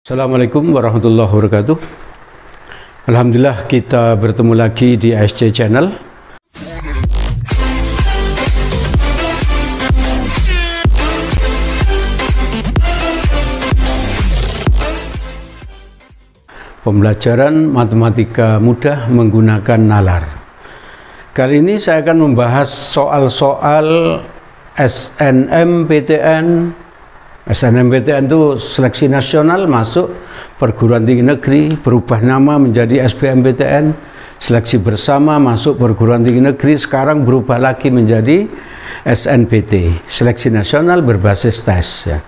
Assalamualaikum warahmatullahi wabarakatuh. Alhamdulillah kita bertemu lagi di ASC Channel. Pembelajaran matematika mudah menggunakan nalar. Kali ini saya akan membahas soal-soal SNMPTN. SNMPTN itu seleksi nasional masuk perguruan tinggi negeri, berubah nama menjadi SBMPTN, seleksi bersama masuk perguruan tinggi negeri, sekarang berubah lagi menjadi SNBT, seleksi nasional berbasis tes ya.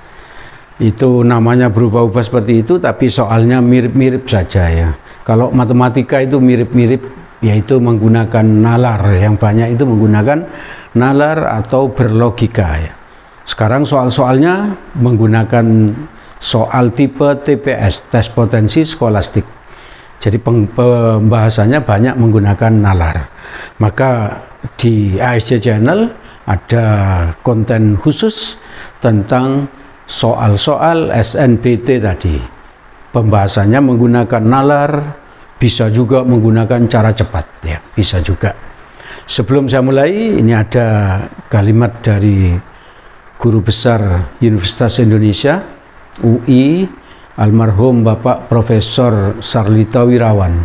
Itu namanya berubah-ubah seperti itu, tapi soalnya mirip-mirip saja ya. Kalau matematika itu mirip-mirip, yaitu menggunakan nalar, yang banyak itu menggunakan nalar atau berlogika ya. Sekarang soal-soalnya menggunakan soal tipe TPS, tes potensi skolastik. Jadi pembahasannya banyak menggunakan nalar. Maka di ASC Channel ada konten khusus tentang soal-soal SNBT tadi. Pembahasannya menggunakan nalar, bisa juga menggunakan cara cepat ya, bisa juga. Sebelum saya mulai, ini ada kalimat dari Guru Besar Universitas Indonesia UI, almarhum Bapak Profesor Sarlita Wirawan.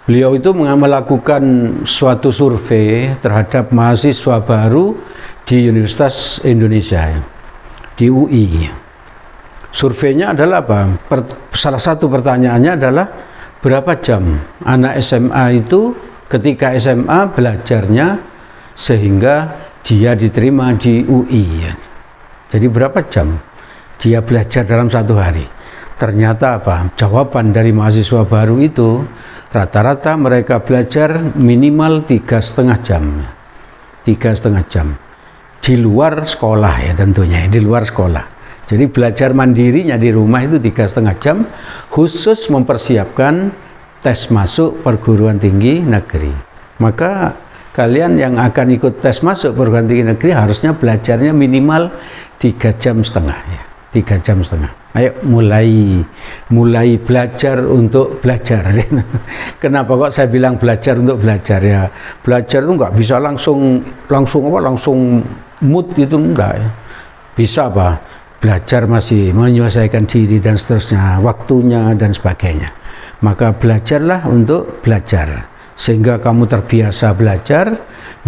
Beliau itu melakukan suatu survei terhadap mahasiswa baru di Universitas Indonesia, di UI. Surveinya adalah apa? Salah satu pertanyaannya adalah berapa jam anak SMA itu ketika SMA belajarnya sehingga dia diterima di UI. Jadi berapa jam dia belajar dalam satu hari? Ternyata apa? Jawaban dari mahasiswa baru itu rata-rata mereka belajar minimal 3,5 jam. 3,5 jam di luar sekolah ya, tentunya di luar sekolah. Jadi belajar mandirinya di rumah itu 3,5 jam khusus mempersiapkan tes masuk perguruan tinggi negeri. Maka kalian yang akan ikut tes masuk perguruan tinggi negeri harusnya belajarnya minimal 3,5 jam ya. 3,5 jam. Ayo mulai belajar untuk belajar. Kenapa kok saya bilang belajar untuk belajar ya? Belajar itu nggak bisa langsung mood itu enggak ya. Bisa apa? Belajar masih menyelesaikan diri dan seterusnya, waktunya dan sebagainya. Maka belajarlah untuk belajar. Sehingga kamu terbiasa belajar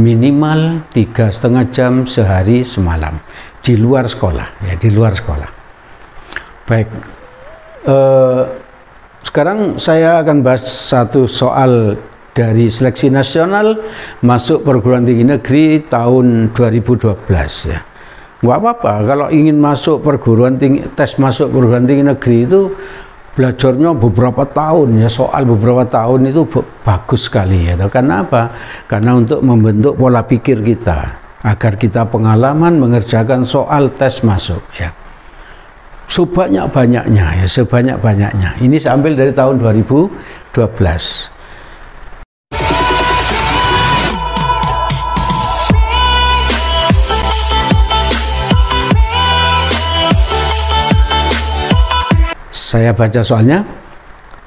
minimal 3,5 jam sehari semalam di luar sekolah ya, di luar sekolah. Baik, sekarang saya akan bahas satu soal dari seleksi nasional masuk perguruan tinggi negeri tahun 2012 ya. Nggak apa-apa kalau ingin masuk perguruan tinggi, tes masuk perguruan tinggi negeri itu belajarnya beberapa tahun ya, soal beberapa tahun itu bagus sekali ya. Karena apa? Karena untuk membentuk pola pikir kita agar kita pengalaman mengerjakan soal tes masuk ya. Sebanyak-banyaknya ya, sebanyak-banyaknya. Ini saya ambil dari tahun 2012. Saya baca soalnya.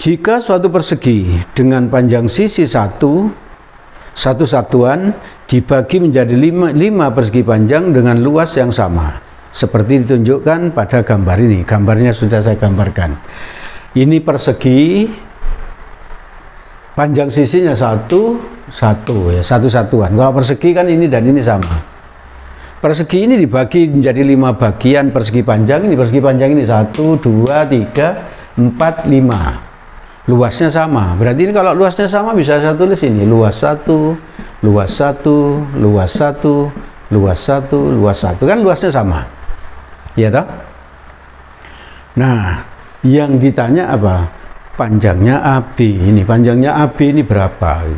Jika suatu persegi dengan panjang sisi satu satuan dibagi menjadi 5 persegi panjang dengan luas yang sama, seperti ditunjukkan pada gambar ini. Gambarnya sudah saya gambarkan. Ini persegi, panjang sisinya satu ya, satu satuan. Kalau persegi kan ini dan ini sama. Persegi ini dibagi menjadi 5 bagian persegi panjang. Ini persegi panjang ini 1, 2, 3, 4, 5. Luasnya sama. Berarti ini kalau luasnya sama bisa saya tulis ini. Luas 1, luas 1, luas 1, luas 1, luas 1. Kan luasnya sama. Iya toh? Nah, yang ditanya apa? Panjangnya AB. Ini panjangnya AB ini berapa?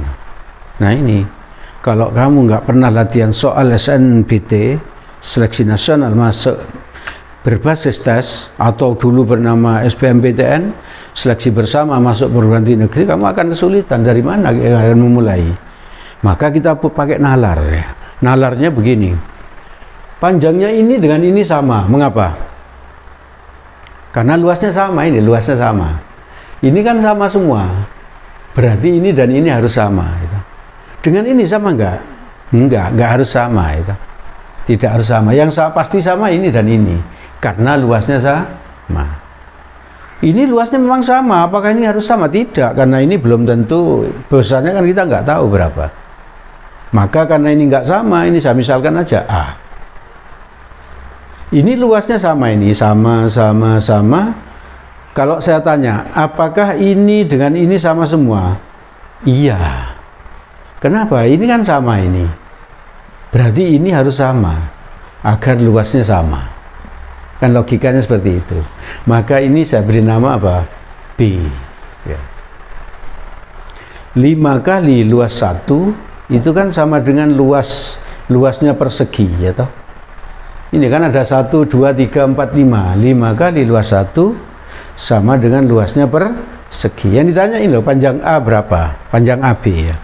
Nah ini. Kalau kamu nggak pernah latihan soal SNBT, seleksi nasional masuk berbasis tes, atau dulu bernama SBMPTN, seleksi bersama masuk perguruan tinggi negeri, kamu akan kesulitan. Dari mana akan memulai? Maka kita pakai nalar ya. Nalarnya begini. Panjangnya ini dengan ini sama. Mengapa? Karena luasnya sama, ini luasnya sama. Ini kan sama semua. Berarti ini dan ini harus sama. Gitu. Dengan ini sama enggak? Enggak harus sama. Gitu. Tidak harus sama. Yang pasti sama ini dan ini. Karena luasnya sama. Ini luasnya memang sama. Apakah ini harus sama? Tidak. Karena ini belum tentu. Besarnya kan kita nggak tahu berapa. Maka karena ini nggak sama, ini saya misalkan aja A. Ini luasnya sama, ini sama. Kalau saya tanya, apakah ini dengan ini sama semua? Iya. Kenapa? Ini kan sama ini. Berarti ini harus sama agar luasnya sama. Kan logikanya seperti itu. Maka ini saya beri nama apa? B. Ya. 5 kali luas 1 itu kan sama dengan luasnya persegi, ya toh? Ini kan ada 1, 2, 3, 4, 5. 5 kali luas 1 sama dengan luasnya persegi. Yang ditanyain loh, panjang A berapa? Panjang AB ya.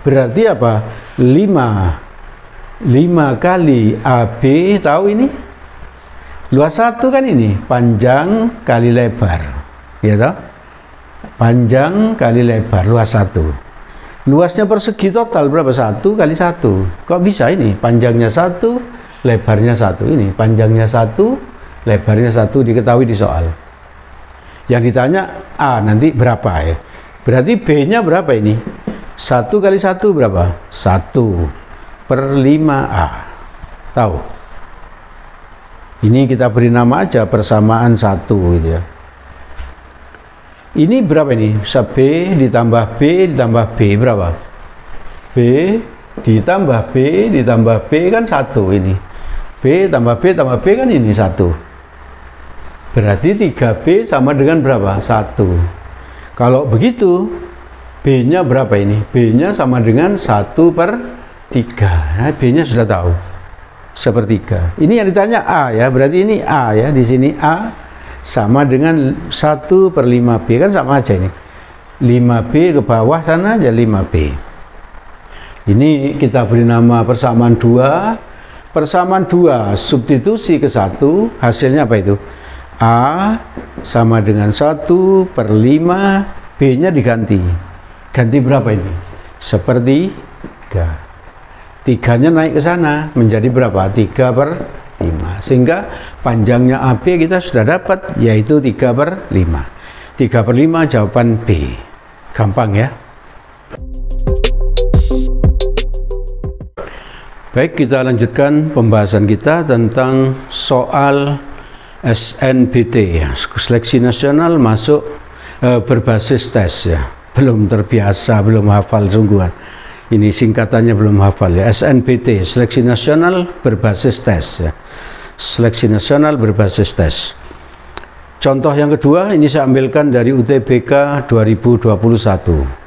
Berarti apa? 5 kali AB, tahu ini? Luas 1 kan ini, panjang kali lebar. Ya toh? Panjang kali lebar, luas 1. Luasnya persegi total berapa? 1 kali 1. Kok bisa ini? Panjangnya 1, lebarnya 1. Ini panjangnya 1, lebarnya 1, diketahui di soal. Yang ditanya A nanti berapa ya? Berarti B-nya berapa ini? 1 kali 1 berapa? 1/5A. Tahu? Ini kita beri nama aja persamaan 1 gitu ya. Ini berapa ini? B ditambah B ditambah B berapa? B ditambah B ditambah B kan 1 ini. B tambah B tambah B kan ini 1. Berarti 3B sama dengan berapa? 1. Kalau begitu, B-nya berapa ini? B-nya sama dengan 1/3. Nah, B-nya sudah tahu. 1/3. Ini yang ditanya A ya, berarti ini A ya. Di sini A sama dengan 1/5B, kan sama aja ini. 5B ke bawah sana aja 5B. Ini kita beri nama persamaan 2. Persamaan 2 substitusi ke 1, hasilnya apa itu? A sama dengan 1/5, B-nya diganti. Ganti berapa ini? 1/3. 3-nya naik ke sana menjadi berapa? 3/5. Sehingga panjangnya AB kita sudah dapat, yaitu 3/5. 3/5 jawaban B. Gampang ya. Baik, kita lanjutkan pembahasan kita tentang soal SNBT ya, seleksi nasional masuk berbasis tes ya. Belum terbiasa, belum hafal sungguhan. Ini singkatannya belum hafal ya. SNBT, seleksi nasional berbasis tes ya. Seleksi nasional berbasis tes. Contoh yang kedua ini saya ambilkan dari UTBK 2021.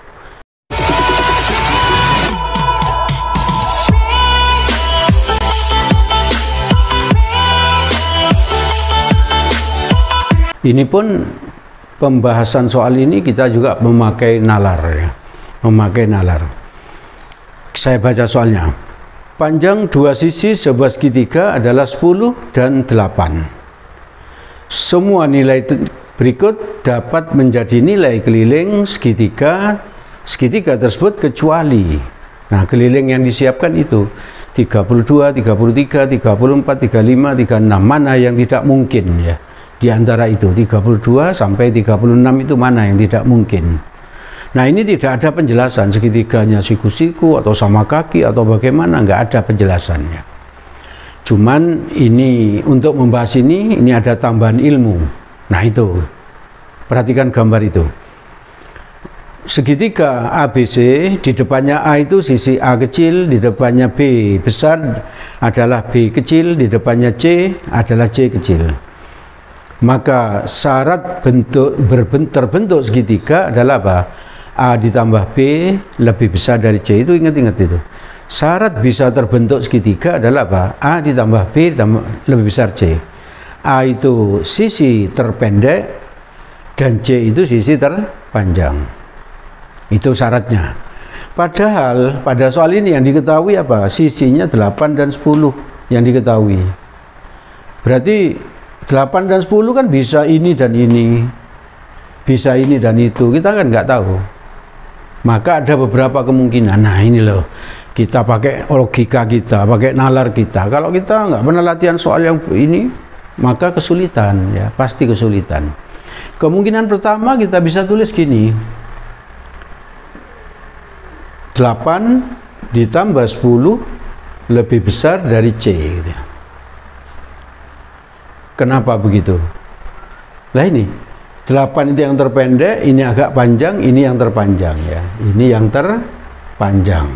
Ini pun pembahasan soal ini kita juga memakai nalar ya. Memakai nalar. Saya baca soalnya. Panjang dua sisi sebuah segitiga adalah 10 dan 8. Semua nilai berikut dapat menjadi nilai keliling segitiga tersebut kecuali. Nah, keliling yang disiapkan itu 32, 33, 34, 35, 36. Mana yang tidak mungkin ya? Di antara itu 32 sampai 36 itu mana yang tidak mungkin. Nah, ini tidak ada penjelasan segitiganya siku-siku atau sama kaki atau bagaimana, nggak ada penjelasannya. Cuman ini untuk membahas ini ada tambahan ilmu. Nah, itu perhatikan gambar itu. Segitiga ABC, di depannya A itu sisi A kecil, di depannya B besar adalah B kecil, di depannya C adalah C kecil. Maka syarat terbentuk segitiga adalah apa? A ditambah B lebih besar dari C. Itu ingat-ingat itu. Syarat bisa terbentuk segitiga adalah apa? A ditambah B lebih besar C. A itu sisi terpendek dan C itu sisi terpanjang. Itu syaratnya. Padahal pada soal ini yang diketahui apa? Sisinya 8 dan 10 yang diketahui. Berarti 8 dan 10 kan bisa ini dan ini, bisa ini dan itu, kita kan nggak tahu. Maka ada beberapa kemungkinan. Nah ini loh, kita pakai logika kita, pakai nalar kita. Kalau kita nggak pernah latihan soal yang ini, maka kesulitan, ya pasti kesulitan. Kemungkinan pertama kita bisa tulis gini, 8 ditambah 10 lebih besar dari C gitu. Kenapa begitu? Nah ini 8 itu yang terpendek, ini agak panjang, ini yang terpanjang ya. Ini yang terpanjang.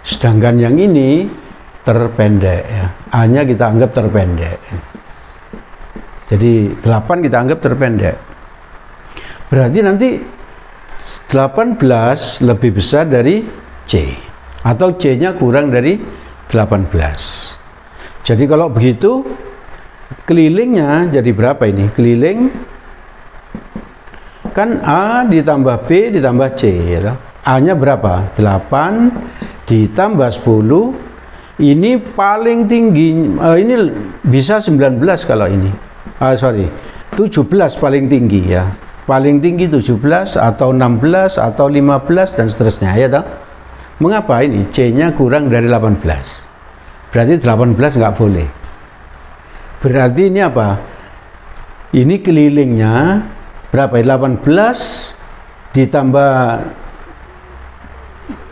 Sedangkan yang ini terpendek ya. A-nya kita anggap terpendek. Jadi 8 kita anggap terpendek. Berarti nanti 18 lebih besar dari C, atau C-nya kurang dari 18. Jadi kalau begitu kelilingnya jadi berapa ini? Keliling kan A ditambah B ditambah C ya. A-nya berapa? 8 ditambah 10. Ini paling tinggi, ini bisa 19 kalau ini. 17 paling tinggi ya. Paling tinggi 17 atau 16 atau 15 dan seterusnya ya toh. Mengapa ini C-nya kurang dari 18? Berarti 18 nggak boleh. Berarti ini apa? Ini kelilingnya berapa? 18 ditambah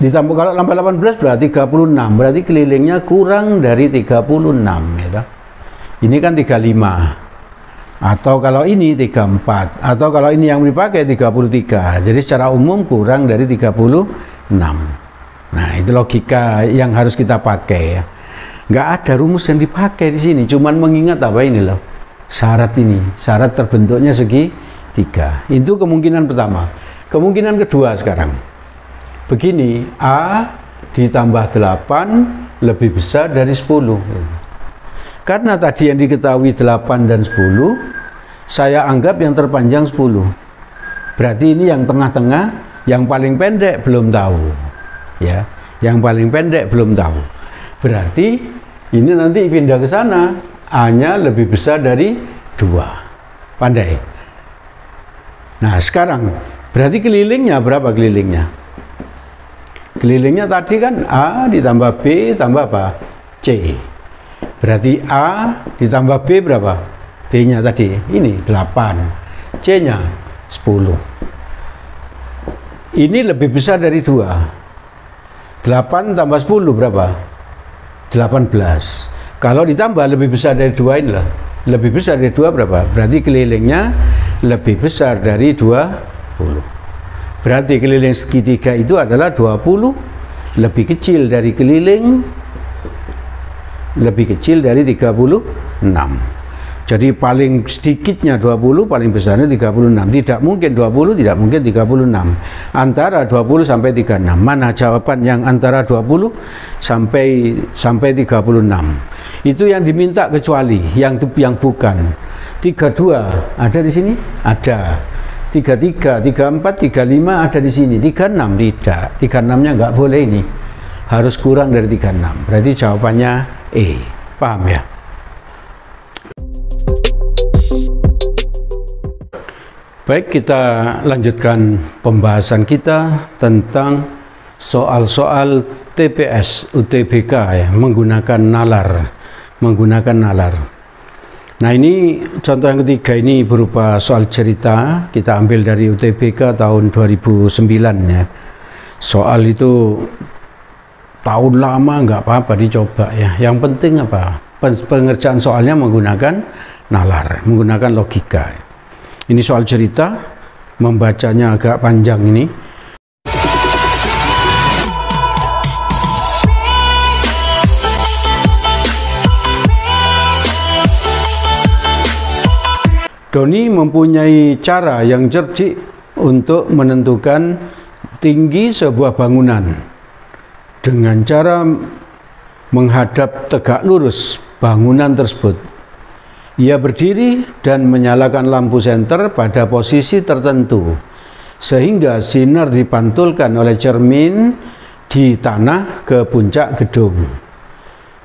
kalau tambah 18 berarti 36. Berarti kelilingnya kurang dari 36 ya toh. Ini kan 35. Atau kalau ini 34, atau kalau ini yang dipakai 33. Jadi secara umum kurang dari 36. Nah, itu logika yang harus kita pakai ya. Nggak ada rumus yang dipakai di sini, cuman mengingat apa ini loh. Syarat ini, syarat terbentuknya segitiga. Itu kemungkinan pertama. Kemungkinan kedua sekarang. Begini, A ditambah 8 lebih besar dari 10. Karena tadi yang diketahui 8 dan 10, saya anggap yang terpanjang 10. Berarti ini yang tengah-tengah, yang paling pendek belum tahu. Ya, yang paling pendek belum tahu. Berarti ini nanti pindah ke sana, A-nya lebih besar dari 2. Pandai. Nah, sekarang berarti kelilingnya berapa kelilingnya? Kelilingnya tadi kan A ditambah B tambah apa? C. Berarti A ditambah B berapa? B-nya tadi ini 8, C-nya 10. Ini lebih besar dari 2. 8 tambah 10 berapa? 18. Kalau ditambah lebih besar dari 2 inilah. Lebih besar dari 2 berapa? Berarti kelilingnya lebih besar dari 20. Berarti keliling segitiga itu adalah 20 lebih kecil dari keliling, lebih kecil dari 36. Jadi paling sedikitnya 20, paling besarnya 36. Tidak mungkin 20, tidak mungkin 36. Antara 20 sampai 36. Mana jawaban yang antara 20 sampai 36? Itu yang diminta, kecuali yang bukan. 32 ada di sini? Ada. 33, 34, 35 ada di sini. 36 tidak. 36-nya nggak boleh ini. Harus kurang dari 36. Berarti jawabannya E. Paham ya? Baik, kita lanjutkan pembahasan kita tentang soal-soal TPS UTBK ya, menggunakan nalar. Nah, ini contoh yang ketiga, ini berupa soal cerita. Kita ambil dari UTBK tahun 2009 ya. Soal itu tahun lama, nggak apa-apa dicoba ya. Yang penting apa? Pengerjaan soalnya menggunakan nalar, menggunakan logika. Ini soal cerita, membacanya agak panjang ini. Doni mempunyai cara yang cerdik untuk menentukan tinggi sebuah bangunan dengan cara menghadap tegak lurus bangunan tersebut. Ia berdiri dan menyalakan lampu senter pada posisi tertentu, sehingga sinar dipantulkan oleh cermin di tanah ke puncak gedung.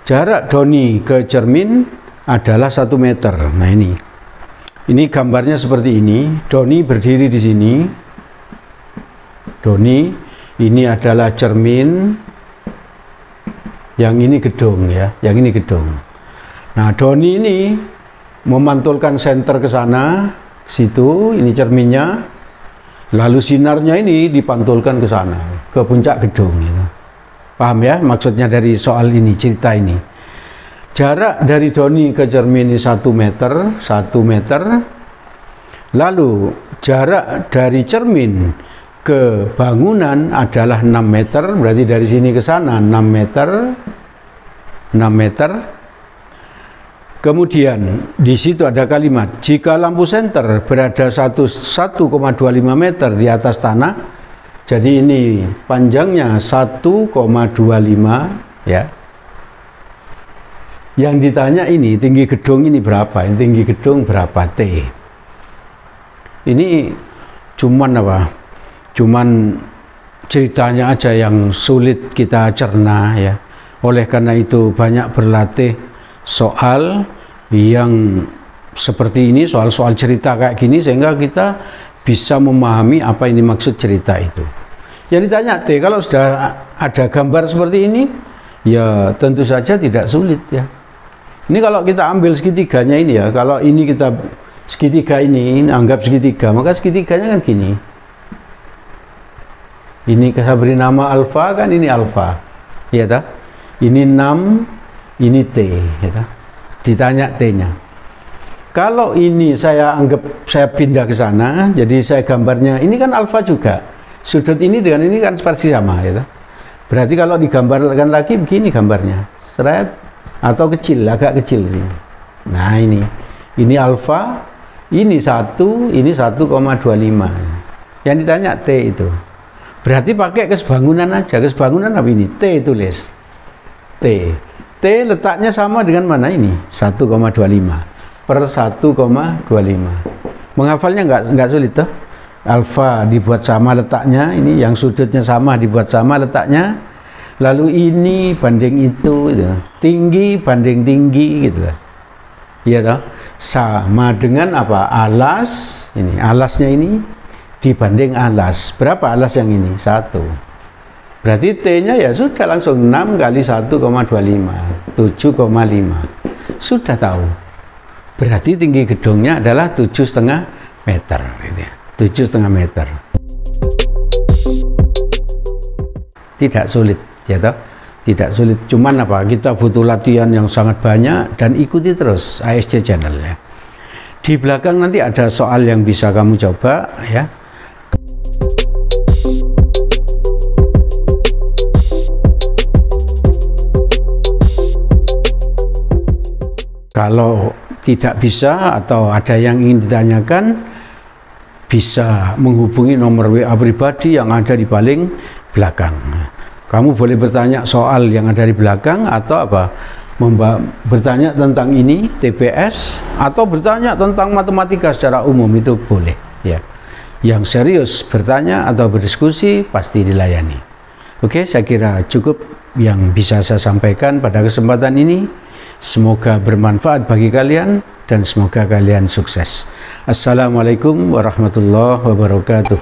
Jarak doni ke cermin adalah 1 meter. Nah ini gambarnya seperti ini. Doni berdiri di sini. Doni, ini adalah cermin. Yang ini gedung ya, yang ini gedung. Nah, doni ini memantulkan senter ke sana, ke situ, ini cerminnya. Lalu sinarnya ini dipantulkan ke sana, ke puncak gedung. Gitu. Paham ya maksudnya dari soal ini, cerita ini. Jarak dari doni ke cermin ini 1 meter, 1 meter. Lalu jarak dari cermin ke bangunan adalah 6 meter, berarti dari sini ke sana 6 meter. 6 meter. Kemudian di situ ada kalimat, jika lampu senter berada 1,25 meter di atas tanah, jadi ini panjangnya 1,25 ya. Yang ditanya ini tinggi gedung ini berapa? Ini tinggi gedung berapa T? Ini cuman apa? Cuman ceritanya aja yang sulit kita cerna ya. Oleh karena itu banyak berlatih soal yang seperti ini, soal-soal cerita kayak gini, sehingga kita bisa memahami apa ini maksud cerita itu. Yang ditanya T, kalau sudah ada gambar seperti ini, ya tentu saja tidak sulit ya. Ini kalau kita ambil segitiganya ini ya, kalau ini kita segitiga ini anggap segitiga, maka segitiganya kan gini. Ini saya beri nama alfa, kan ini alfa, ya tak? Ini 6, ini T, ya tak? Ditanya T-nya. Kalau ini saya anggap saya pindah ke sana, jadi saya gambarnya ini kan alfa juga. Sudut ini dengan ini kan seperti sama, ya. Berarti kalau digambarkan lagi begini gambarnya, seret atau kecil, agak kecil sini. Nah ini alfa, ini 1, ini 1,25. Yang ditanya T itu. Berarti pakai kesbangunan aja, kesbangunan apa ini? T tulis. T letaknya sama dengan mana ini? 1,25 per 1,25. Menghafalnya nggak sulit toh? Alfa dibuat sama letaknya, ini yang sudutnya sama dibuat sama letaknya. Lalu ini banding itu, gitu. Tinggi banding tinggi gitu lah. Iya toh? Sama dengan apa? Alas, ini alasnya ini dibanding alas. Berapa alas yang ini? 1. Berarti T-nya ya sudah langsung 6 kali 1,25, 7,5. Sudah tahu. Berarti tinggi gedungnya adalah 7,5 meter. Gitu ya. 7,5 meter. Tidak sulit, ya toh? Tidak sulit. Cuman apa? Kita butuh latihan yang sangat banyak dan ikuti terus ASC Channel ya. Di belakang nanti ada soal yang bisa kamu coba ya. Kalau tidak bisa atau ada yang ingin ditanyakan, bisa menghubungi nomor WA pribadi yang ada di paling belakang. Kamu boleh bertanya soal yang ada di belakang atau apa? Bertanya tentang ini TPS atau bertanya tentang matematika secara umum, itu boleh ya. Yang serius bertanya atau berdiskusi pasti dilayani. Oke, saya kira cukup yang bisa saya sampaikan pada kesempatan ini. Semoga bermanfaat bagi kalian dan semoga kalian sukses. Assalamualaikum warahmatullahi wabarakatuh.